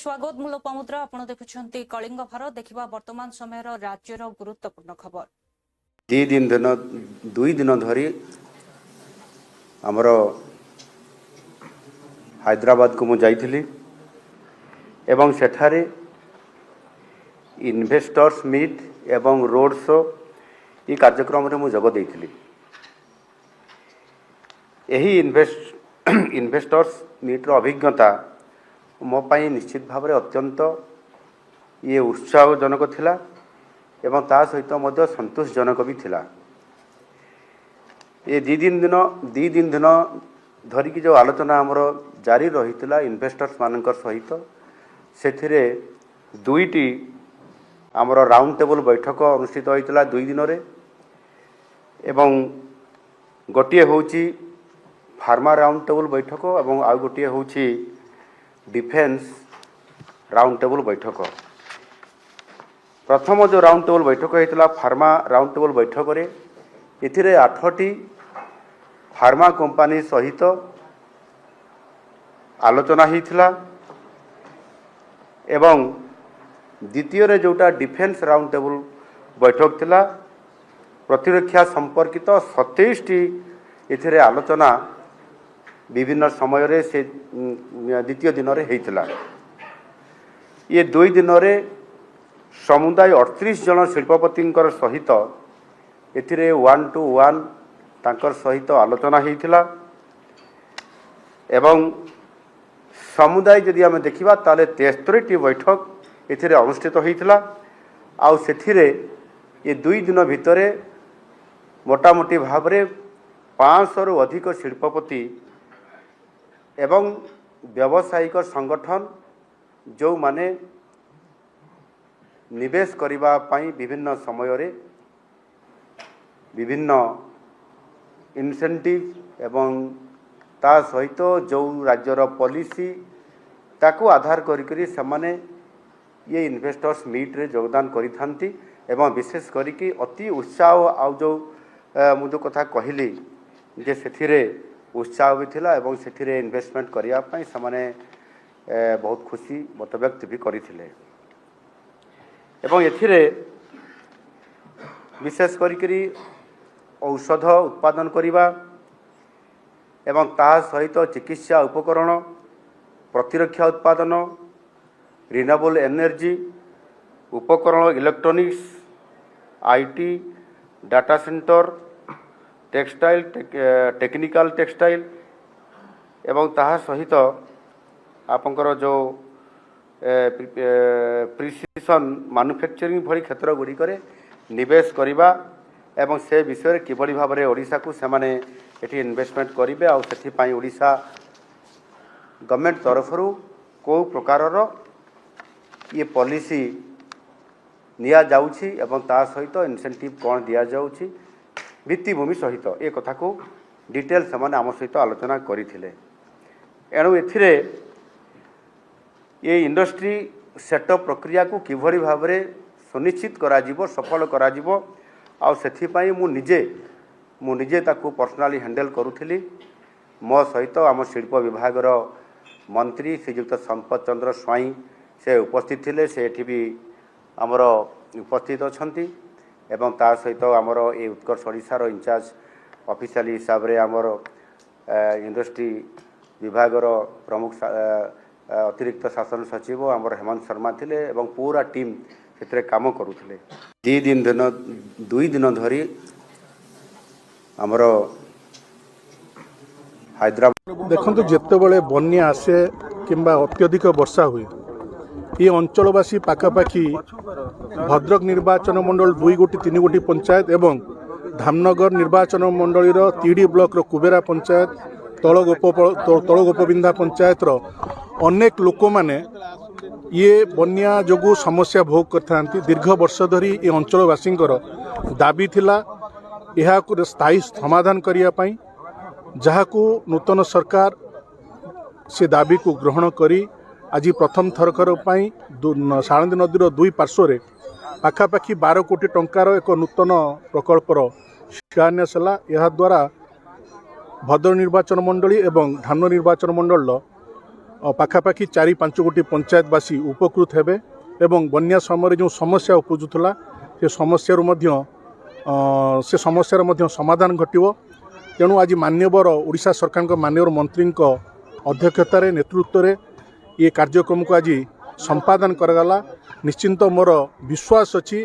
स्वागत मु लोपामुद्रा आपण देखुछंती कलिंग भारत देखिबा वर्तमान समय राज्यर गुरुत्वपूर्ण खबर। दुई दिन धरी आमर हैदराबाद को मुझे जाइली एवं सेठारे इन्वेस्टर्स मीट एवं रोड शो ये कार्यक्रम में जोग देइथिली। यही इन्वेस्टर्स मीट्र अभिज्ञता मो पाई निश्चित भाव में अत्यंत ये उत्साहजनक थिला एवं ता सहित मध्य संतोषजनक भी थिला। ये दी दिन धरिकी जो आलोचना आमर जारी रही इन्वेस्टर्स मानकर सहित से दुईटी आमर राउंड टेबल बैठक अनुष्ठित होता दुई दिन रे एवं गोटे होची फार्मा राउंड टेबल बैठक एवं आउ गोटे होची डिफेन्स राउंड टेबल बैठक। प्रथम जो राउंड टेबल बैठक होता फार्मा राउंड टेबल बैठक रे इथिरे 8टी फार्मा कंपनी सहित आलोचना होता एवं द्वितीय रे जोटा डिफेन्स राउंड टेबल बैठक थिला प्रतिरक्षा संपर्कित 27टी इथिरे आलोचना विभिन्न समय रे से द्वितीय दिन रे हेइतला। ये दुई दिन रे समुदाय 38 जन शिल्पपति सहित एथिरे 1 to 1 तांकर सहित आलोचना हेइतला एवं समुदाय जदि आम देखा ताले 73टी बैठक एथिरे अनुष्ठित होइतला। आउ सेथिरे ये दुई दिन भितरे मोटामोटी भाव में 500 रु अधिक शिल्पपति एवं व्यावसायिक संगठन जो माने निवेश करिबा पाई विभिन्न समय रे विभिन्न इनसेंटिव एवं ता सहित जो राज्यर पॉलिसी ताकू आधार करी समाने ये इन्वेस्टर्स मीट रे योगदान करि थांती एवं विशेष करी अति उत्साह आ जो मु जो कथा कहली जे सेथिरे उत्साह भी थिला एवं सेथिरे इन्वेस्टमेंट करिया पाई समाने बहुत खुशी मत व्यक्त भी करिथिले एवं एथिरे विशेष करी औषध उत्पादन करिबा एवं ता सहित चिकित्सा उपकरण प्रतिरक्षा उत्पादन रिन्यूएबल एनर्जी उपकरण electronics IT data centre textile technical textile एवं ताहा सहित आपंकर जो प्रिसिशन मैन्युफैक्चरिंग भली क्षेत्र गुड़िक निवेश करिबा एवं से विषय किभली भाव में ओडिशा को सेमाने एठी इन्वेस्टमेंट करिवे आ सेथि पई ओडिशा गवर्नमेंट तरफ को प्रकार ये पॉलिसी निया जाउछि एवं ता सहित इनसेंटिव कौन दिया जाउछि भित्तिभूमि सहित ए कथा को डिटेल से आम सहित आलोचना करथिले। एणु एथिरे ये इंडस्ट्री सेटअप प्रक्रिया को किभली भाव में सुनिश्चित करा जिवो सफल करा जिवो आ सेथि पई मु निजे ताकू पर्सनाली हैंडल करूथिली। मो सहित आम शिल्प विभाग मंत्री श्रीयुक्त संपत चंद्र स्वाई से उपस्थित थिले से एठी भी आमर उपस्थित अछंती एवं ता सहित आमर ये उत्कर्ष ओडिशार इंचार्ज ऑफिशियल हिसाब रे आमर इंडस्ट्री विभाग प्रमुख अतिरिक्त शासन सचिव आमर हेमंत शर्मा थिले एवं पूरा टीम क्षेत्र काम करुथिले। दुई दिन धरी आमर हैदराबाद देखंतु जेते बेले बन्या आसे किंबा अत्यधिक वर्षा हुए ये अंचलवासी पाखापाखि भद्रक निर्वाचन मंडल 2 गोटी 3 गोटी पंचायत एवं धामनगर निर्वाचन मंडल तीडी ब्लॉक कुबेरा पंचायत तल गोपबिंधा पंचायत अनेक लोक माने ये बन्या जोगु समस्या भोग करथांती। दीर्घ वर्ष धरी ये अंचलवासी दाबी थिला यहा को स्थायी समाधान करिया पाई जहाकू नूतन सरकार से दाबी को ग्रहण करी आज प्रथम थरकर साणंदी नदीर 2 पार्श्वर पाखापाखि 12 कोटी टंकार एक नूतन प्रकल्पर शिलान्यास है। यह द्वारा भद्रक निर्वाचन मंडली एवं धामनगर निर्वाचन मंडल ପାଖାପାଖି 4-5 ଗୋଟି ପଞ୍ଚାୟତବାସୀ ଉପକୃତ ହେବେ ଏବଂ ବନ୍ୟା ସମୟରେ ଯେଉଁ ସମସ୍ୟା ଉପୁଜୁଥିଲା ସେ ସମସ୍ୟାର ମଧ୍ୟ ସମାଧାନ ଘଟିବ। ତେଣୁ ଆଜି ମାନ୍ୟବର ଓଡ଼ିଶା ସରକାରଙ୍କ ମାନ୍ୟବର ମନ୍ତ୍ରୀଙ୍କ ଅଧ୍ୟକ୍ଷତାରେ ନେତୃତ୍ୱରେ ଏ କାର୍ଯ୍ୟକ୍ରମକୁ ଆଜି ସମ୍ପାଦନ କରାଗଲା। ନିଶ୍ଚିନ୍ତ ମୋର ବିଶ୍ୱାସ ଅଛି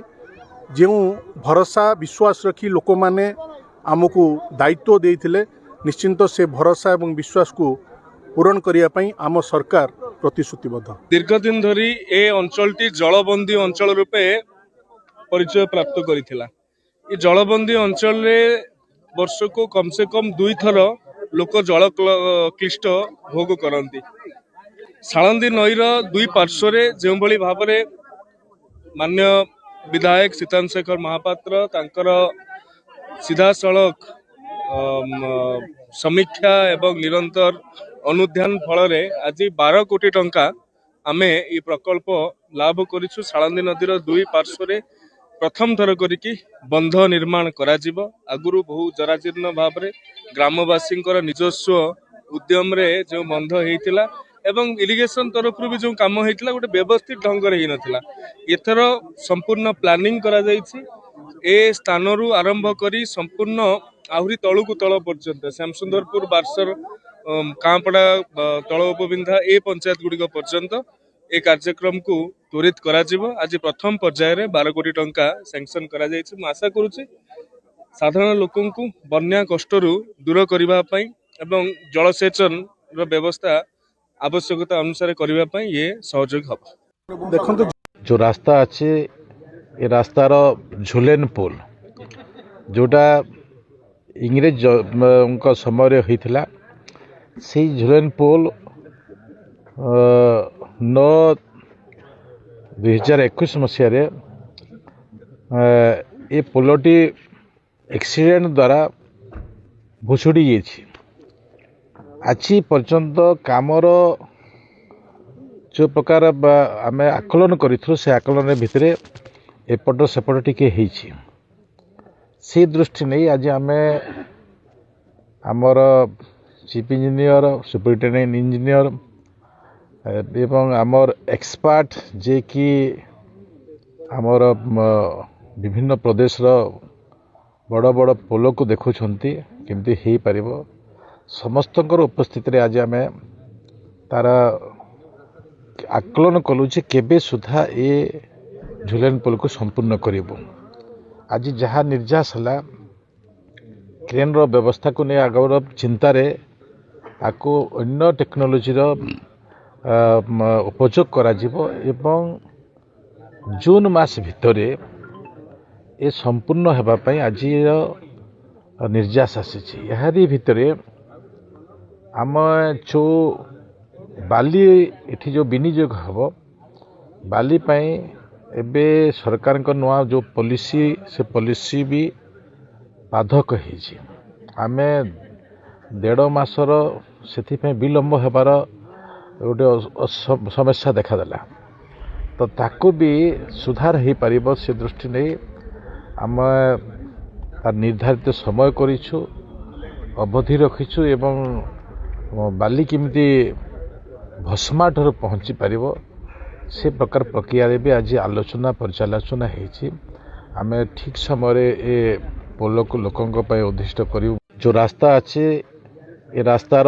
ଯେଉଁ ଭରସା ବିଶ୍ୱାସ ରଖି ଲୋକମାନେ ଆମକୁ ଦାୟିତ୍ୱ ଦେଇଥିଲେ ନିଶ୍ଚିନ୍ତ ସେ ଭରସା ଏବଂ ବିଶ୍ୱାସକୁ ପୂରଣ କରିବା ପାଇଁ ଆମ ସରକାର ପ୍ରତିଶ୍ରୁତିବଦ୍ଧ। ଦୀର୍ଘଦିନ ଧରି ଏ ଅଞ୍ଚଳଟି ଜଳବନ୍ଦୀ ଅଞ୍ଚଳ ରୂପେ ପରିଚୟ ପ୍ରାପ୍ତ କରିଥିଲା। ଏ ଜଳବନ୍ଦୀ ଅଞ୍ଚଳରେ ବର୍ଷକୁ କମ ସେ କମ 2 ଥର ଲୋକ ଜଳ କ୍ଲିଷ୍ଟ ଭୋଗ କରନ୍ତି। ସାଳନ୍ଦୀ ନଈର 2 ପାର୍ଶ୍ୱରେ ଯେଉଁଭଳି ଭାବରେ ମାନ୍ୟ ବିଧାୟକ ସୀତାନ ଶେଖର ମହାପାତ୍ର ତାଙ୍କର ସିଧାସଳଖ ସମୀକ୍ଷା ଏବଂ ନିରନ୍ତର ଅନୁଧ୍ୟାନ ଫଳରେ ଆଜି 12 କୋଟି ଟଙ୍କା ଆମେ এই ପ୍ରକଳ୍ପ ଲାଭ କରିଛୁ। ସାଳନ୍ଦୀ ନଦୀର 2 ପାର୍ଶ୍ୱରେ ପ୍ରଥମ ଥର କରିକି ବନ୍ଧ ନିର୍ମାଣ କରାଯିବ। ଆଗରୁ ବହୁ ଜରାଜୀର୍ଣ୍ଣ ଭାବରେ ଗ୍ରାମବାସୀଙ୍କର ନିଜସ୍ୱ ଉଦ୍ୟମରେ ଯେଉଁ ବନ୍ଧ ହେଇଥିଲା ଏବଂ ଇରିଗେସନ ତରଫରୁ ବି ଯେଉଁ କାମ ହେଇଥିଲା ଗୋଟେ ବ୍ୟବସ୍ଥିତ ଢଙ୍ଗରେ ହେଇନଥିଲା। ଏଥର ସମ୍ପୂର୍ଣ୍ଣ ପ୍ଲାନିଂ କରାଯାଇଛି। ଏ ସ୍ଥାନରୁ ଆରମ୍ଭ କରି ସମ୍ପୂର୍ଣ୍ଣ ଆହୁରି ତଳକୁ ତଳ ପର୍ଯ୍ୟନ୍ତ ଶ୍ୟାମସୁନ୍ଦରପୁର ବାର୍ସର କାଁପଡ଼ା ତଳ ଉପବିନ୍ଧା ଏ ପଞ୍ଚାୟତ ଗୁଡ଼ିକ ପର୍ଯ୍ୟନ୍ତ ଏ କାର୍ଯ୍ୟକ୍ରମକୁ ତ୍ୱରିତ କରାଯିବ। ଆଜି ପ୍ରଥମ ପର୍ଯ୍ୟାୟରେ 12 କୋଟି ଟଙ୍କା ସ୍ୟାଙ୍କସନ କରାଯାଇଛି। ମୁଁ ଆଶା କରୁଛି ସାଧାରଣ ଲୋକଙ୍କୁ ବନ୍ୟା କଷ୍ଟରୁ ଦୂର କରିବା ପାଇଁ ଏବଂ ଜଳସେଚନର ବ୍ୟବସ୍ଥା आवश्यकता अनुसार करने ये सहयोग हम। देखो जो रास्ता अच्छे ये रास्तार झुलेन पोल जोटा इंग्रेज समय होता से झुलेन पोल 9/2021 मसीह ये पोलटी एक्सीडेंट द्वारा भुशुड़ी जाइए। आज पर्यंत कामर जो प्रकार आम आकलन करूँ से आकलन भितर एपट सेपट टिके से दृष्टि नहीं आज आम आमर चीफ इंजीनियर सुपरिटेडेंट इंजीनियर एवं आमर एक्सपर्ट जे कि आमर विभिन्न प्रदेश बड़ बड़ पोल को देखुं केमती हो पार समस्त उपस्थित आज आम तार आकलन कलु केबे सुधा ये झुलेन पोल को संपूर्ण करूँ। आज जहाँ निर्यास है क्रेन व्यवस्था को नहीं आगर चिंतार आपको अन्य टेक्नोलोजी उपयोग करा एवं जून मास भितर ये संपूर्ण होगापाई आज निर्यास आसी भितर आम जो बाली एठी जो विनियोग हम बाली पाई एबे सरकार को नुआ जो पॉलिसी से पॉलिसी भी बाधक होती आम 1.5 मासर से विलंब होबार गोटे समस्या देखादेला तो ताकू भी सुधार हो पार से दृष्टि नहीं आम तार निर्धारित समय करिछु अवधि रखीछु एवं बाली केमती भस्माठ पहुँची पार से प्रकार प्रक्रिया भी आज आलोचना पर्यालोचना होती आम ठीक समय ए पोल को लोकों उद्दिष्ट करूँ। जो रास्ता अच्छे ये रास्तार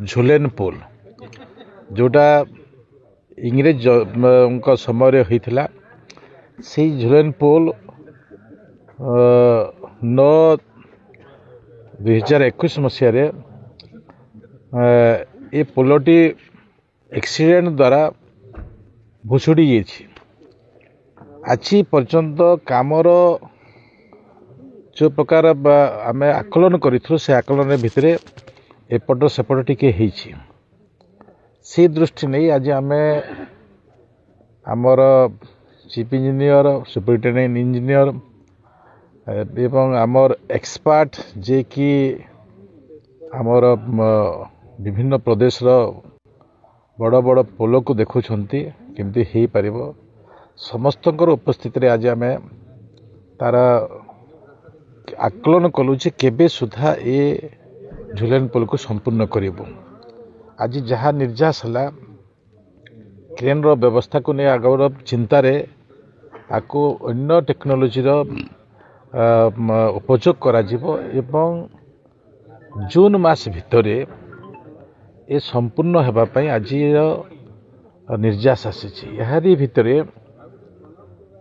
झुलेन पोल जोटा इंग्रेज समय होता से झुलेन पोल 9/2021 मसीह ये पोलटी एक्सीडेंट द्वारा भुशुड़ी जाइए। आज पर्यंत कामर जो प्रकार आम आकलन करूँ से आकलन भितर एपट सेपट टिके से दृष्टि नहीं आज आम आमर चीफ इंजीनियर सुपरिटेडेंट इंजीनियर एवं आमर एक्सपर्ट जे कि आमर विभिन्न प्रदेश बड़ बड़ पोल को देखुं केमती हो पार समस्त उपस्थित आज आम तार आकलन कलु केबे सुधा ये झुलेन पोल को संपूर्ण करूँ। आज जहाँ निर्यास है କ୍ରେନ୍ର ବ୍ୟବସ୍ଥାକୁ ନେଇ ଆଗର ଚିନ୍ତାରେ ଆକୁ ଅନ୍ୟ ଟେକ୍ନୋଲୋଜିର ଉପଯୋଗ କରାଯିବ ଏବଂ ଜୁନ୍ ମାସ ଭିତରେ ଏ ସମ୍ପୂର୍ଣ୍ଣ ହେବା ପାଇଁ ଆଜିର ନିର୍ଯାସ ଆସିଛି। ଏହାରି ଭିତରେ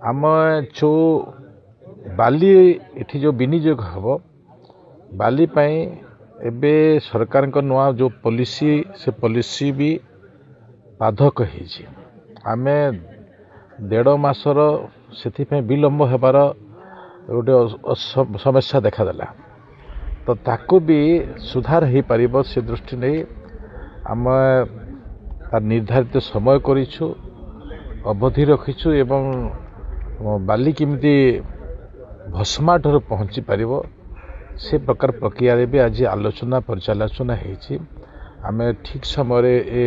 ଆମ ଯେଉଁ ବାଲି ଏଠି ଯେଉଁ ବିନିଯୋଗ ହେବ ବାଲି ପାଇଁ ଏବେ ସରକାରଙ୍କ ନୂଆ ଯେଉଁ ପଲିସି ସେ ପଲିସି ବି ବାଧକ ହେଇଛି। ଆମେ 1.5 ମାସର ସେଥିପାଇଁ ବିଳମ୍ବ ହେବାର ଗୋଟେ ସମସ୍ୟା ଦେଖାଦେଲା। ତ ତାକୁ ବି ସୁଧାର ହେଇପାରିବ ସେ ଦୃଷ୍ଟି ନେଇ ଆମେ ତାର ନିର୍ଦ୍ଧାରିତ ସମୟ କରିଛୁ, ଅବଧି ରଖିଛୁ ଏବଂ ବାଲି କେମିତି ଭସ୍ମାଠରୁ ପହଞ୍ଚି ପାରିବ ସେ ପ୍ରକାର ପ୍ରକ୍ରିୟାରେ ବି ଆଜି ଆଲୋଚନା ପର୍ଯ୍ୟାଲୋଚନା ହେଇଛି। ଆମେ ଠିକ୍ ସମୟରେ ଏ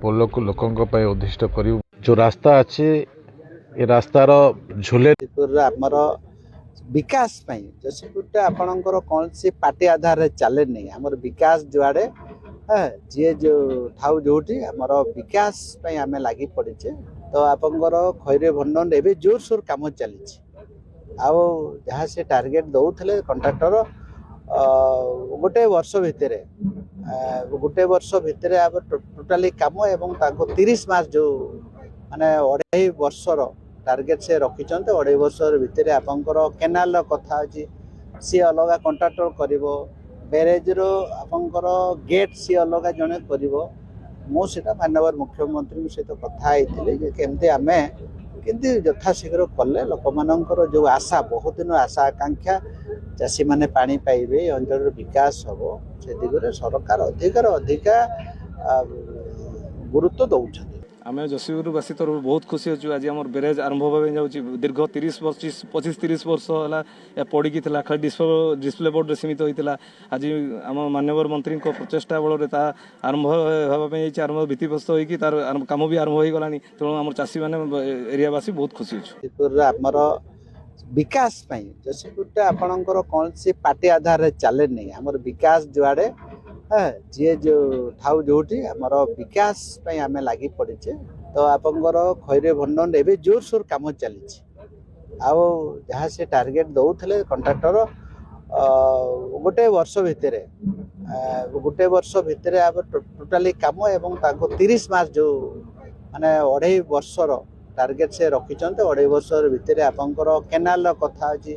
ପୋଲକୁ ଲୋକଙ୍କ ପାଇଁ ଉଦ୍ଦିଷ୍ଟ କରିବୁ। ଯେଉଁ ରାସ୍ତା ଅଛି ଏ ରାସ୍ତାର ଜୟପୁରରେ ଆମର विकास जयपुर आपणकर कौन सी पार्टी आधार रे चले नहीं आमर विकास जुआड़े जी जो थाउ जोटी आमर विकास आम लगी पड़े तो आपंकर खैरे भंडन एवं जोरसोर कम चली जहाँ से टार्गेट दौले कंट्राक्टर गोटे वर्ष भितर टोटाली कम एवं 30 मास जो माने 2.5 वर्षर टार्गेट से रखिंट 2.5 वर्ष भितर आपंकर केनाल कथा अच्छी सी अलग कंट्राक्टर कर बैरेज आपंकर गेट सी अलग जड़े कर मुझे माननीय मुख्यमंत्री सहित कथी केमती आम किंतु यथाशीघ्र कले लोक मानकर जो आशा बहुत दिन आशा आकांक्षा चाषी मैंने पानी पाइबे अंचल विकास हम से दिगरे सरकार अधिका गुरुत्व दौरान। आम जयपुरवासी तरफ बहुत खुशी अच्छु आज आम ब्यारेज आरंभ होगा जाऊँगी दीर्घ 25-30 वर्ष है पड़ी था खाली डिस्प्ले बोर्ड में सीमित होता आज आम माननीय मंत्री प्रचेषा बल आरंभ होगापी आरंभ भित्तिप्रस्त होगी तार कम भी आरंभ हो गला तेणु आम चाषी मैंने एरियावासी बहुत खुशी अच्छु। जयपुर आमर विकास जयपुर आपणकर कौन सी पार्टी आधार रे चले नहीं आमर विकास जुआड़े जी जो थाउ जोटी आमर विकास आम लगी पड़े तो आपंकर खैरे भंडन एवं जोरसोर कम चली जहाँ से टार्गेट दौले कंट्राक्टर गोटे वर्ष भितर टोटाली कम एवं 30 मास जो माने 2.5 वर्षर टार्गेट से रखिंट 2.5 वर्ष भितर आपंकर केनाल कथा अच्छी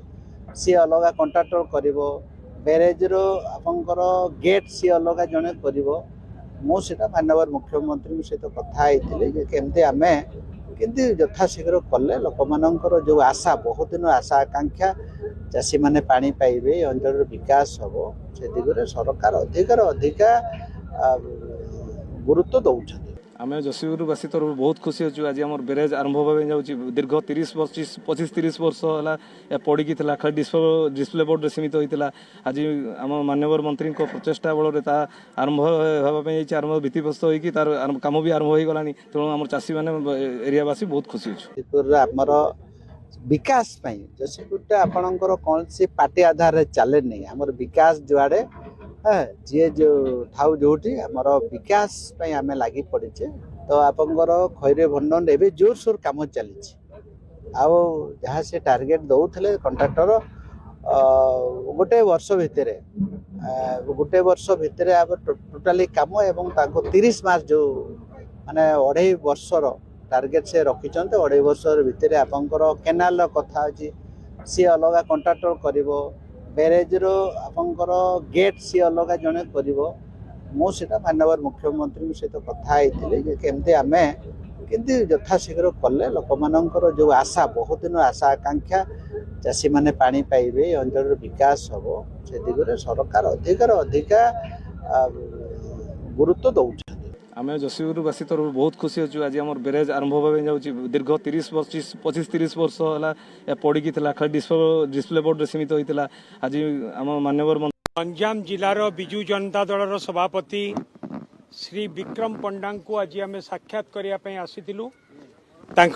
सी अलग कंट्राक्टर कर बैरेज आपंकर गेट सी अलग जड़े कर मुझे माननीय मुख्यमंत्री सहित कथी केमती आम किंतु यथाशीघ्र कले लोक मानकर जो आशा बहुत दिन आशा आकांक्षा चाषी मैंने पानी पाइबे अंचल विकास हम से दिगरे सरकार अधिका गुरुत्व दौरान। आम जयपुरवासी तरफ बहुत खुशी अच्छु आज आम ब्यारेज आरंभ होगा जाऊँगी दीर्घ 25-30 वर्ष है पड़ी था खाली डिस्प्ले बोर्ड में सीमित होता आज आम माननीय मंत्री प्रचेषा बल आरंभ होगापी आरंभ भित्तिप्रस्त होगी तार कम भी आरंभ हो गला तेणु आम चाषी मैंने एरियावासी बहुत खुशी अच्छु। जयपुर आमर विकास जयपुर आपणकर कौन सी पार्टी आधार रे चले नहीं आमर विकास जुआड़े जी जो थाउ जोटी आमर विकास आम लगी पड़े तो आपंकर खैरे भंडन एवं जोरसोर कम चली जहाँ से टार्गेट दौले कंट्राक्टर गोटे वर्ष भितर टोटाली कम एवं 30 मास जो माने 2.5 वर्षर टार्गेट से रखिंट 2.5 वर्ष भितर आपंकर केनाल कथा अच्छी सी अलग कंट्राक्टर कर बैरेज आपंकर गेट सी अलग जड़े कर मुझे माननीय मुख्यमंत्री सहित कथी केमती आम किंतु यथाशीघ्र कले लोक मानकर जो आशा बहुत दिन आशा आकांक्षा चाषी मैंने पानी पाइबे अंचल विकास हम से दिगरे सरकार अधिका गुरुत्व दौरान। आम जयपुरवासी तरफ बहुत खुशी अच्छु आज आम ब्यारेज आरंभ होगा जाऊँगी दीर्घ 25-30 वर्ष है पड़ी था खाली डिस्प्ले बोर्ड में सीमित होता आज आम माननीय गंजाम जिलार विजु जनता दलर सभापति श्री विक्रम पंडा को आज आम साक्षात करने आसीलु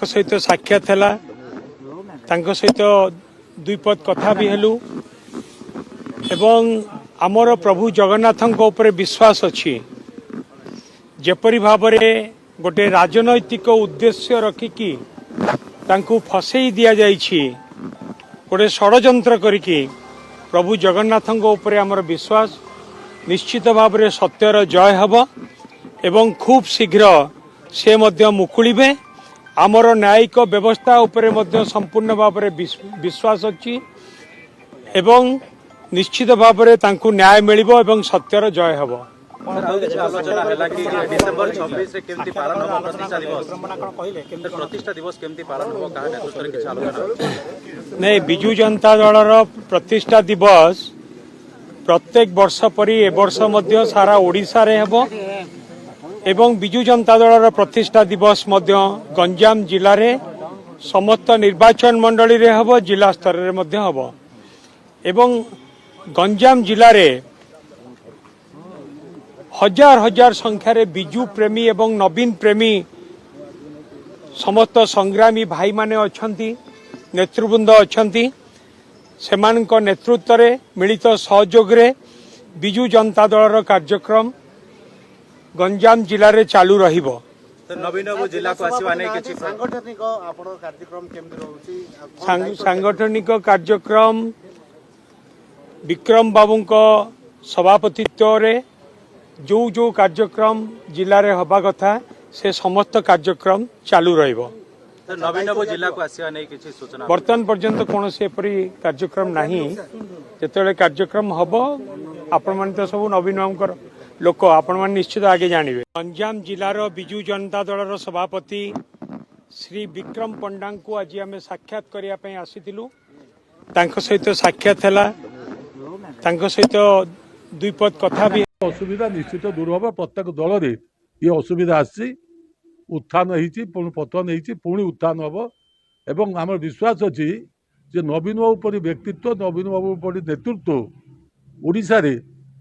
सहित साक्षात है सहित दुईपद कथा भी हेलु एवं आमर प्रभु जगन्नाथ विश्वास अच्छी जपरी भाव गोटे राजनैतिक उद्देश्य रखिकी तांकू फसई दिया जाइछि गोटे षड्यंत्र करिकी प्रभु जगन्नाथଙ୍କ ଉପରେ ଆମର विश्वास निश्चित भाव रे सत्यर जय हब एवं खूब शीघ्र से मध्य मुकुलिबे आमर न्यायिक व्यवस्था उपरे मध्य संपूर्ण भाव रे विश्वास अछि एवं निश्चित भाव रे तांकू न्याय मिलिबो एवं सत्यर जय हब आलोचना है कि डिसेंबर 26 रे केमती पालन हो प्रतिष्ठा दिवस केमती पालन हो कहा नेतृत्व रे किछ आलोचना नहीं बिजू जनता दलर प्रतिष्ठा दिवस प्रत्येक वर्ष परी ए वर्ष मध्य सारा ओडिशा रे हेबो एवं बिजू जनता दलर प्रतिष्ठा दिवस मध्य गंजाम जिले रे समस्त निर्वाचन मंडली रे हेबो जिला स्तर रे मध्य हेबो एवं गंजाम जिले रे हजार हजार संख्यार बिजू प्रेमी एवं नवीन प्रेमी समस्त संग्रामी भाई माने अछंती नेतृवृंद अछंती सेमानक नेतृत्व रे मिलित सहयोग रे बिजू जनता दलर कार्यक्रम गंजाम जिला रे चालू रहिबो। नवीन जिला को आसीबा नै किछि सांगठनिक आपन कार्यक्रम केमति रहउची सांगठनिक कार्यक्रम विक्रम बाबूंक सभापतित्व रे जो जो कार्यक्रम जिले में हवा कथा से समस्त कार्यक्रम चालू रहिबो। नवीन जिला को आसीबा नै किछि सूचना वर्तमान पर्यंत कौन से एपरी कार्यक्रम नहीं जेतेबेले कार्यक्रम हबो आपण माने तो सब नवीन बाबूंकर लोक आपण माने निश्चित आगे जानिबे। गंजाम जिलार बिजू जनता दलर सभापति श्री विक्रम पंडा को आज आम साक्षात करिया पई आसीतिलु तांको सहित साक्षात हला तांको सहित द्विपद कथा भी असुविधा निश्चित दूर हम प्रत्येक दल में ये असुविधा आसी उत्थान होती पुणी पतन होती पुणी उत्थान हम एवं आम विश्वास अच्छी जे नवीन बाबू परी व्यक्तित्व नवीन बाबू परी नेतृत्व ओडिशा रे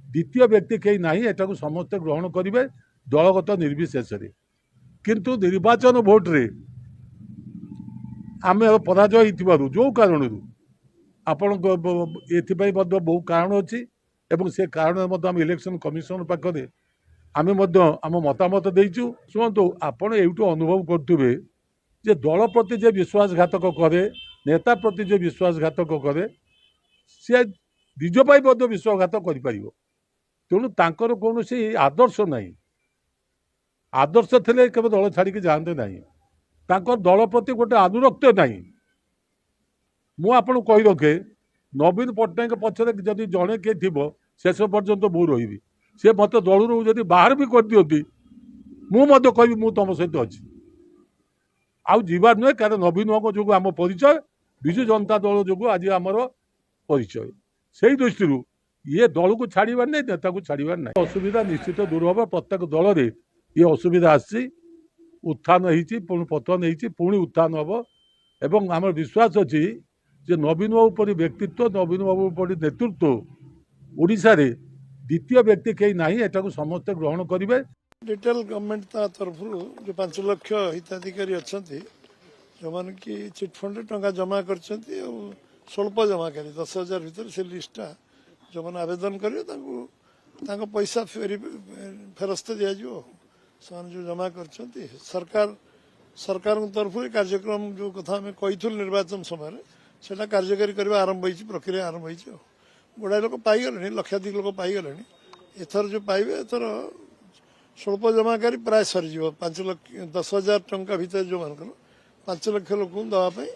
द्वितीय व्यक्ति कहीं ना एटा समस्ते ग्रहण करेंगे दलगत निर्विशेष किंतु निर्वाचन भोट रे आम पराजय जो कारण आपण बहु कारण अच्छी एवं से कारण आम इलेक्शन कमिशन पाखे आम आम मतामत देचु शुणु आपण एठू अनुभव करुवे जे दल प्रति जे विश्वासघातक करे नेता प्रति जे विश्वासघातक करे सी निजपाई विश्वासघात कर तेणु तांकर कौन आदर्श ना आदर्श थे केवल दल छाड़ी जाते ना दल प्रति गोटे अनुरक्त ना मुझे कही रखे नवीन पट्टनायक पक्षरे जदि जड़े किए थी शेष पर्यंत मु रही सी मत दलू जब बाहर भी कर दिखती मुझे कहि मु तुम सहित अच्छी आउ जीवार नुहे कारण नवीन बाबू जो आम परिचय विजु जनता दल जो आज आमर परिचय से दृष्टि ये दल को छाड़बार नहीं नेता को छाड़बार नहीं असुविधा निश्चित दूर हम प्रत्येक दल में ये असुविधा आसी उत्थान होती पुणी पतन होती पुणी उत्थान हम एवं आम विश्वास अच्छी जे नवीन बाबू परी व्यक्तित्व नवीन बाबू परी नेतृत्व ओडिशा रे द्वितीय व्यक्ति कहीं ना एटा समस्ते ग्रहण करेंगे। डिटेल गवर्नमेंट तरफ जो 5 लाख हिताधिकारी अच्छा जो मान कि चिटफंड टंका जमा कर स्वल्प जमाकारी 10,000 भर से लिस्टा जो मैंने आवेदन करेंगे पैसा फेरस्त दिज्व से जो जमा कर सरकार तरफ कार्यक्रम जो कथा आम कही निर्वाचन समय से कार्यकारी करने आरंभ हो प्रक्रिया आरंभ हो गुड़ाए लोक पाईगले लक्षाधिक लोक पाईगले एथर जो पाइबे एथर स्वल्प जमाकारी प्राय सरीज 10,000 टंका भीतर जो मान 5 लाख लोक दवाई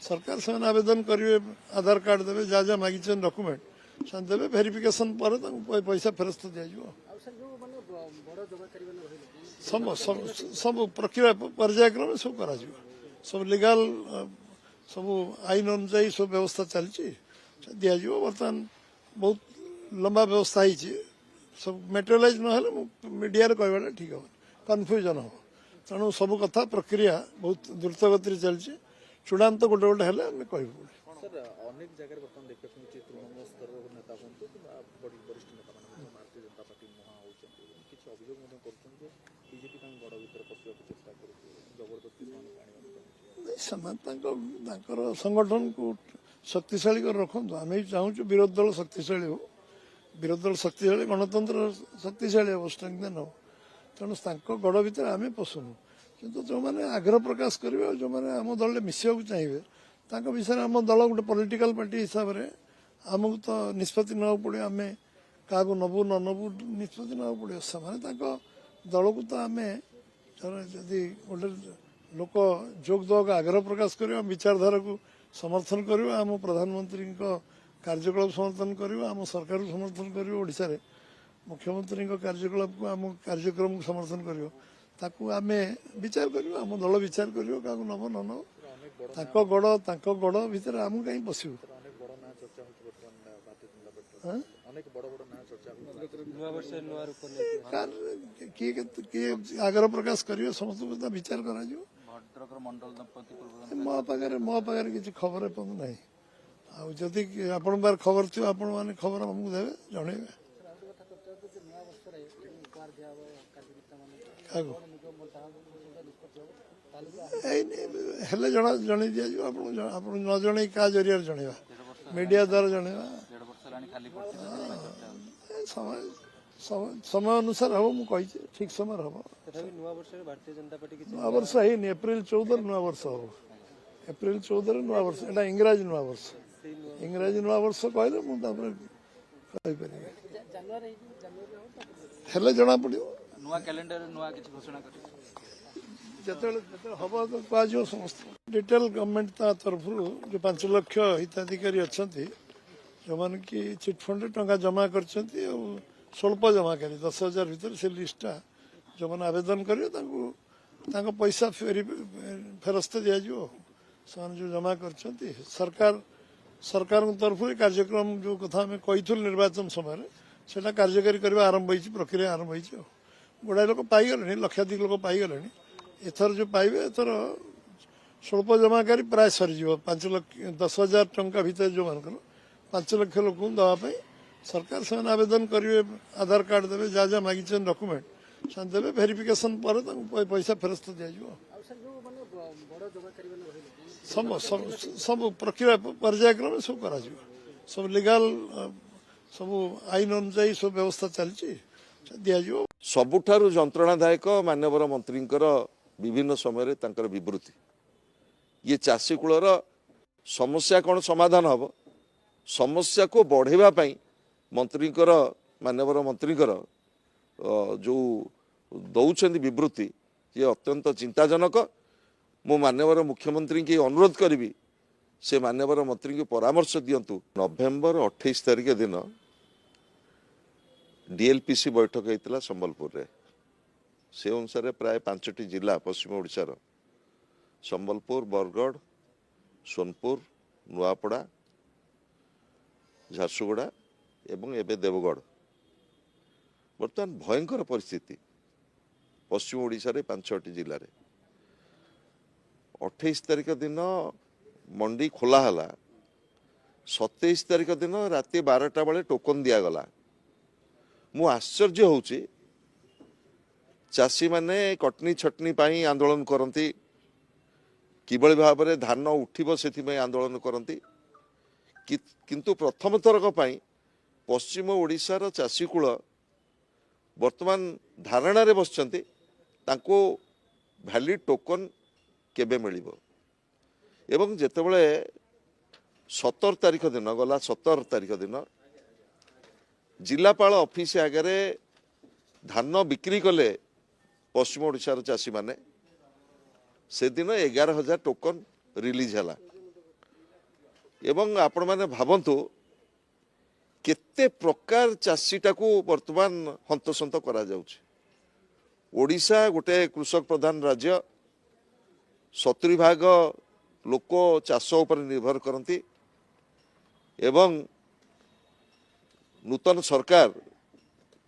सरकार से आवेदन करेंगे आधार कार्ड देवे जहाँ जहाँ मागिच डॉक्यूमेंट से देवे वेरिफिकेशन पर पैसा फेरस्त दिज्व सब प्रक्रिया पर्यायक्रम सब कर सब लीगल सब आईन अनुजाई सब व्यवस्था चलती दिज्व बर्तमान बहुत लंबा व्यवस्था है सब मेटेरियलाइज ना मीडिया कहवा ठीक हम कन्फ्यूजन हम तेणु सब कथा प्रक्रिया बहुत द्रुत गति चलती चूड़ान्त गोटे गोटे हेल्ले आम कह संगठन को शक्तिशाली कर रखु आम चाहूँ विरोधी दल शक्तिशाली हो विरोधी दल शक्तिशाली गणतंत्र शक्तिशाली हम स्ट्रेंथन हो तेणु गड़ भितर आम पशुनु କିନ୍ତୁ ଯେଉଁମାନେ ଆଗ୍ରହ ପ୍ରକାଶ କରିବେ ଆଉ ଯେଉଁମାନେ ଆମ ଦଳରେ ମିଶିବାକୁ ଚାହିଁବେ ତାଙ୍କ ବିଷୟରେ ଆମ ଦଳ ଗୋଟେ ପଲିଟିକାଲ ପାର୍ଟି ହିସାବରେ ଆମକୁ ତ ନିଷ୍ପତ୍ତି ନେବାକୁ ପଡ଼ିବ। ଆମେ କାହାକୁ ନେବୁ ନ ନେବୁ ନିଷ୍ପତ୍ତି ନେବାକୁ ପଡ଼ିବ। ସେମାନେ ତାଙ୍କ ଦଳକୁ ତ ଆମେ ଯଦି ଗୋଟେ ଲୋକ ଯୋଗ ଦେବାକୁ ଆଗ୍ରହ ପ୍ରକାଶ କରିବ, ଆମ ବିଚାରଧାରାକୁ ସମର୍ଥନ କରିବ, ଆମ ପ୍ରଧାନମନ୍ତ୍ରୀଙ୍କ କାର୍ଯ୍ୟକଳାପ ସମର୍ଥନ କରିବ, ଆମ ସରକାରକୁ ସମର୍ଥନ କରିବ, ଓଡ଼ିଶାରେ ମୁଖ୍ୟମନ୍ତ୍ରୀଙ୍କ କାର୍ଯ୍ୟକଳାପକୁ ଆମ କାର୍ଯ୍ୟକ୍ରମକୁ ସମର୍ଥନ କରିବ, ତାକୁ ଆମେ ବିଚାର କରିବୁ। ଆମ ଦଳ ବିଚାର କରିବ କାହାକୁ ନେବ ନ ନେବ। ତାଙ୍କ ଗଡ଼ ଭିତରେ ଆମକୁ କାହିଁ ପଶିବୁ। କିଏ ଆଗ୍ରହ ପ୍ରକାଶ କରିବେ ସମସ୍ତଙ୍କୁ ତା ବିଚାର କରାଯିବ। ମୋ ପାଖରେ କିଛି ଖବର ଏପର୍ଯ୍ୟନ୍ତ ନାହିଁ। ଆଉ ଯଦି ଆପଣଙ୍କ ପାଖରେ ଖବର ଥିବ ଆପଣମାନେ ଖବର ଆମକୁ ଦେବେ, ଜଣେଇବେ। ହେଲେ ଜଣେଇ ଦିଆଯିବ। ଆପଣ ନ ଜଣେଇ କାହା ଜରିଆରେ ଜଣେଇବା, ମିଡିଆ ଦ୍ୱାରା ଜଣେଇବା। ସମୟ ଅନୁସାରେ ହବ, ମୁଁ କହିଛି ଠିକ ସମୟରେ ହବ। ନୂଆ ବର୍ଷ ହେଇନି, ଏପ୍ରିଲ 14 ନୂଆ ବର୍ଷ ହବ। ଏପ୍ରିଲ 14 ନୂଆ ବର୍ଷ, ଏଟା ଇଂରାଜୀ ନୂଆ ବର୍ଷ। ଇଂରାଜୀ ନୂଆ ବର୍ଷ କହିଲେ ମୁଁ ତାପରେ କହିପାରିବି, ହେଲେ ଜଣା ପଡିବ। ଯେତେବେଳେ ହବ ତ କୁହାଯିବ ସମସ୍ତ ଡିଟେଲ। ଗଭର୍ଣ୍ଣମେଣ୍ଟ ତା ତରଫରୁ ଯୋଉ 5 ଲକ୍ଷ ହିତାଧିକାରୀ ଅଛନ୍ତି ଯେଉଁମାନେ କି ଚିଟଫଣ୍ଡରେ ଟଙ୍କା ଜମା କରିଛନ୍ତି ଆଉ ସ୍ୱଳ୍ପ ଜମାକାରୀ 10,000 ଭିତରେ, ସେ ଲିଷ୍ଟଟା ଯେଉଁମାନେ ଆବେଦନ କରିବେ ତାଙ୍କ ପଇସା ଫେରସ୍ତ ଦିଆଯିବ। ସେମାନେ ଯେଉଁ ଜମା କରିଛନ୍ତି ସରକାରଙ୍କ ତରଫରୁ ଏ କାର୍ଯ୍ୟକ୍ରମ ଯେଉଁ କଥା ଆମେ କହିଥିଲୁ ନିର୍ବାଚନ ସମୟରେ ସେଇଟା କାର୍ଯ୍ୟକାରୀ କରିବା ଆରମ୍ଭ ହୋଇଛି, ପ୍ରକ୍ରିୟା ଆରମ୍ଭ ହୋଇଛି। ଆଉ ଗୁଡ଼ାଏ ଲୋକ ପାଇଗଲେଣି, ଲକ୍ଷାଧିକ ଲୋକ ପାଇଗଲେଣି। ଏଥର ଯେଉଁ ପାଇବେ, ଏଥର ସ୍ୱଳ୍ପ ଜମାକାରୀ ପ୍ରାୟ ସରିଯିବ। 10,000 ଟଙ୍କା ଭିତରେ ଯେଉଁମାନଙ୍କର 5 ଲକ୍ଷ ଲୋକଙ୍କୁ ଦେବା ପାଇଁ ସରକାର ସେମାନେ ଆବେଦନ କରିବେ, ଆଧାର କାର୍ଡ ଦେବେ, ଯାହା ଯାହା ମାଗିଛନ୍ତି ଡକୁମେଣ୍ଟ ସେମାନେ ଦେବେ। ଭେରିଫିକେସନ ପରେ ତାଙ୍କୁ ପଇସା ଫେରସ୍ତ ଦିଆଯିବ। ସବୁ ପ୍ରକ୍ରିୟା ପର୍ଯ୍ୟାୟକ୍ରମେ ସବୁ କରାଯିବ। ସବୁ ଲିଗାଲ, ସବୁ ଆଇନ ଅନୁଯାୟୀ ସବୁ ବ୍ୟବସ୍ଥା ଚାଲିଛି, ଦିଆଯିବ। ସବୁଠାରୁ ଯନ୍ତ୍ରଣାଦାୟକ ମାନ୍ୟବର ମନ୍ତ୍ରୀଙ୍କର ବିଭିନ୍ନ ସମୟରେ ତାଙ୍କର ବିବୃତ୍ତି। ଇଏ ଚାଷୀ କୂଳର ସମସ୍ୟା କ'ଣ ସମାଧାନ ହେବ, ସମସ୍ୟାକୁ ବଢ଼େଇବା ପାଇଁ ମାନ୍ୟବର ମନ୍ତ୍ରୀଙ୍କର ଯେଉଁ ଦେଉଛନ୍ତି ବିବୃତ୍ତି, ଇଏ ଅତ୍ୟନ୍ତ ଚିନ୍ତାଜନକ। ମୁଁ ମାନ୍ୟବର ମୁଖ୍ୟମନ୍ତ୍ରୀଙ୍କୁ ଅନୁରୋଧ କରିବି, ସେ ମାନ୍ୟବର ମନ୍ତ୍ରୀଙ୍କୁ ପରାମର୍ଶ ଦିଅନ୍ତୁ। ନଭେମ୍ବର 28 ତାରିଖ ଦିନ DLPC ବୈଠକ ହୋଇଥିଲା ସମ୍ବଲପୁରରେ। ସେ ଅନୁସାରେ ପ୍ରାୟ 5ଟି ଜିଲ୍ଲା ପଶ୍ଚିମ ଓଡ଼ିଶାର ସମ୍ବଲପୁର, ବରଗଡ଼, ସୋନପୁର, ନୂଆପଡ଼ା, ଝାରସୁଗୁଡ଼ା ଏବଂ ଏବେ ଦେବଗଡ଼, ବର୍ତ୍ତମାନ ଭୟଙ୍କର ପରିସ୍ଥିତି ପଶ୍ଚିମ ଓଡ଼ିଶାରେ 5ଟି ଜିଲ୍ଲାରେ। 28 ତାରିଖ ଦିନ ମଣ୍ଡି ଖୋଲା ହେଲା, 27 ତାରିଖ ଦିନ ରାତି 12ଟା ବେଳେ ଟୋକନ ଦିଆଗଲା। ମୁଁ ଆଶ୍ଚର୍ଯ୍ୟ ହେଉଛି, ଚାଷୀମାନେ କଟନୀ ଛଟନୀ ପାଇଁ ଆନ୍ଦୋଳନ କରନ୍ତି, କିଭଳି ଭାବରେ ଧାନ ଉଠିବ ସେଥିପାଇଁ ଆନ୍ଦୋଳନ କରନ୍ତି, କିନ୍ତୁ ପ୍ରଥମ ଥରକ ପାଇଁ ପଶ୍ଚିମ ଓଡ଼ିଶାର ଚାଷୀ କୂଳ ବର୍ତ୍ତମାନ ଧାରଣାରେ ବସିଛନ୍ତି ତାଙ୍କୁ ଭ୍ୟାଲିଡ ଟୋକନ କେବେ ମିଳିବ। ଏବଂ ଯେତେବେଳେ 17 ତାରିଖ ଦିନ ଗଲା, 17 ତାରିଖ ଦିନ ଜିଲ୍ଲାପାଳ ଅଫିସ ଆଗରେ ଧାନ ବିକ୍ରି କଲେ ପଶ୍ଚିମ ଓଡ଼ିଶାର ଚାଷୀମାନେ, ସେଦିନ 11,000 ଟୋକନ ରିଲିଜ ହେଲା। ଏବଂ ଆପଣମାନେ ଭାବନ୍ତୁ କେତେ ପ୍ରକାର ଚାଷୀଟାକୁ ବର୍ତ୍ତମାନ ହନ୍ତସନ୍ତ କରାଯାଉଛି। ଓଡ଼ିଶା ଗୋଟେ କୃଷକ ପ୍ରଧାନ ରାଜ୍ୟ, 70% ଲୋକ ଚାଷ ଉପରେ ନିର୍ଭର କରନ୍ତି। ଏବଂ ନୂତନ ସରକାର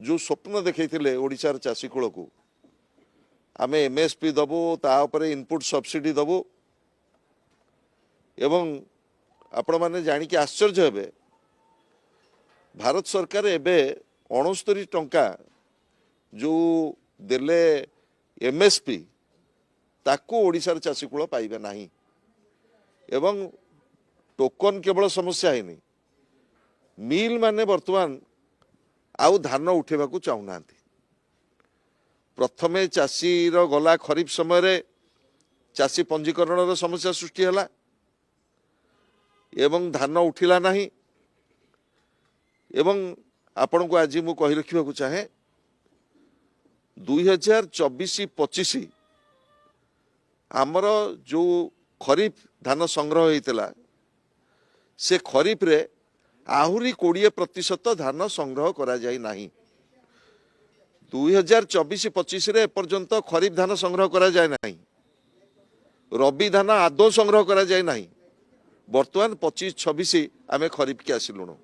ଯେଉଁ ସ୍ୱପ୍ନ ଦେଖାଇଥିଲେ ଓଡ଼ିଶାର ଚାଷୀ କୂଳକୁ, ଆମେ MSP ଦେବୁ, ତା ଉପରେ ଇନପୁଟ ସବସିଡି ଦେବୁ, ଏବଂ ଆପଣମାନେ ଜାଣିକି ଆଶ୍ଚର୍ଯ୍ୟ ହେବେ, ଭାରତ ସରକାର ଏବେ 69 ଟଙ୍କା ଯେଉଁ ଦେଲେ MSP, ତାକୁ ଓଡ଼ିଶାର ଚାଷୀ କୂଳ ପାଇବେ ନାହିଁ। ଏବଂ ଟୋକନ କେବଳ ସମସ୍ୟା ହେଇନି, ମିଲ୍ ମାନେ ବର୍ତ୍ତମାନ ଆଉ ଧାନ ଉଠାଇବାକୁ ଚାହୁଁନାହାନ୍ତି। प्रथमे चाषीर गला खरीफ समय चाषी पंजीकरण समस्या सृष्टि है एवं धान उठिला नहीं एवं आपण को आज मु कहि रखिबा चाहे 2024-25 आमर जो खरीफ धान संग्रह होता से खरीफ रे आहुरी 20% धान संग्रह करा जाय नहीं 2024-25 रे पर्यंत खरीफ धान संग्रह करा जाय नहीं रबी धान आदौ संग्रह करा जाय नहीं बर्तमान 25-26 आमे खरीफ के आसिलुणु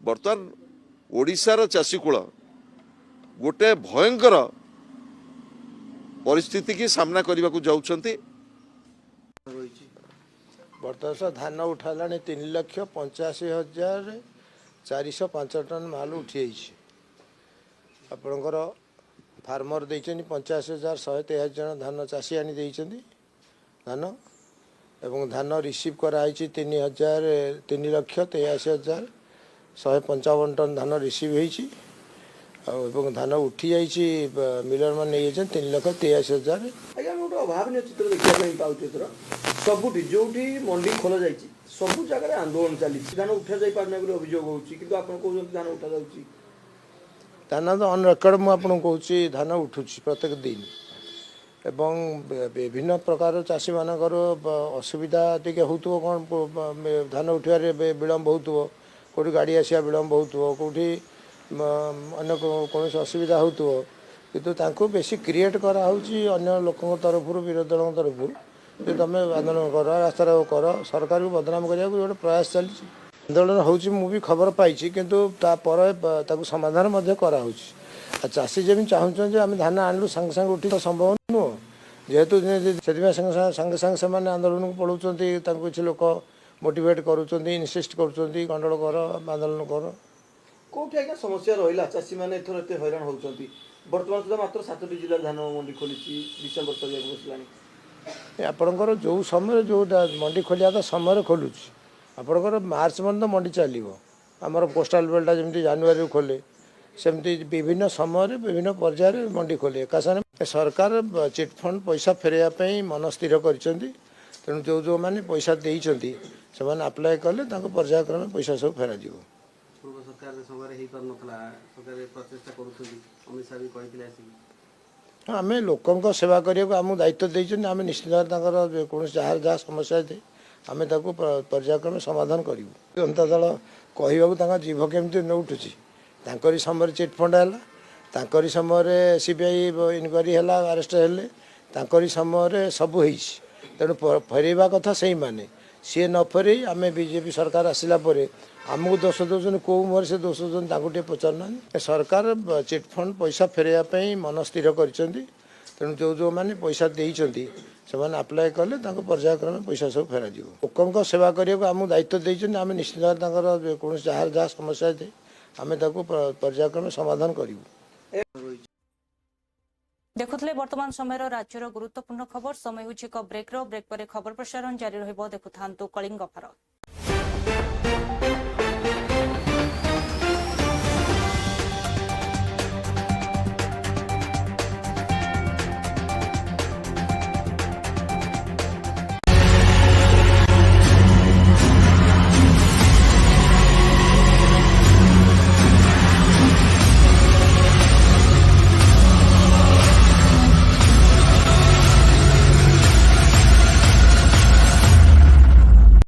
बर्तमान ओडिशार चाषीकूल गोटे भयंकर परिस्थिति की सामना करने को जाउछंती। वर्तवर्ष धान उठाला 3,85,405 टन माल उठी आपणकर फार्मर देइछनी 85,123 जन धान चाषी आनी देइछंती धान एवं धान रिसीव कराई 3,83,155 टन धान रिसीव होइछि एवं धान उठी जाइछि मिलर मान नहीं 3,83,000 आज्ञा गोटे अभावन चित्र देखा पाऊँ एथर सबुठी जो मंडी खोल जा सब जगह आंदोलन चली धान उठा जा पारना अभियोग होती धान उठा जा धान तो ऑन रेकर्ड मुझे कहूँ धान उठुची प्रत्येक दिन एवं विभिन्न प्रकार चाषी मानकर असुविधा टिके होतुव कौन धान उठार विलम्ब होतुव कौटी गाड़ी आसिया विलम्ब होतुव कौटी अन्य कौन असुविधा होतुव किंतु तांको बेसी क्रिएट करा होची अन्य लोकों तरफ विरोधी दलों तरफ जे तुम आंदोलन कर रास्ता कर सरकार को बदनाम करने को गोटे प्रयास चली आंदोलन होची मु भी खबर पाई किंतु तापर ताकू समाधान मध्य करा होची चाषी जमी चाहूँ आम धान आणलु सांगे सांगे उठी तो संभव नुह जेहेतु से सांगे सांगे से आंदोलन को पढ़ाऊँच किसी लोक मोटिवेट करुँच इनसिस्ट करुँच गंडल कर आंदोलन कर कौटी आज्ञा समस्या रहा चाषी मैंने एथर एत हैरान होती बर्तमान सुधा मात्र 7टी जिला धान मंडी खोली डिसेम्बर सरिया बसला आपणकर जो समय जो मंडी खोलिया तो समय खोलुची आपणकर मार्च मन तो मंडी चलो आमर पोस्टाल बेल्टा जमी जानुरी खोले सेमती विभिन्न समय विभिन्न पर्यायर मंडी खोले एका साथ सरकार चिटफंड पैसा फेरैया मन स्थिर कर तेणु जो जो मैंने पैसा देइचंती से आप्लाय कले पर्यायक्रमे पैसा सब फेर पूर्व सरकार समय हो पार सरकार प्रचेषा अमित शाह भी कहते आम लोकों सेवा करने को आमको दायित्व देते आम निश्चित भाव कौन जहाँ समस्या थे आम पर्यायक्रमे समाधान करूँ जनता दल कहवा जीभ केमती न उठुची तांकरी समय चिटफंड है समय सीबीआई इनक्वारी है अरेस्ट हेले तांकरी समय सब हो तेणु फेरवा कथा से माने सी न फेर आम बीजेपी सरकार आसला आमको दोष दौरान कौ मुहर से दोष दौरान पचारना सरकार चिटफंड पैसा फेरैया मन स्थिर कर तेणु जो जो मैंने पैसा देइचंती से आप्लाय कले पर्यायक्रमे पैसा सब फेर लोकों सेवा करने को आमको दायित्व देते आम निश्चित भाव कौन जहाँ समस्या थे आम पर्यायक्रमे समाधान करूँ। देखुले वर्तमान समय राज्यर गुरुत्वपूर्ण खबर समय होछि ब्रेक पर खबर प्रसारण जारी रहिबो देखुथांतु कलिंग भारत।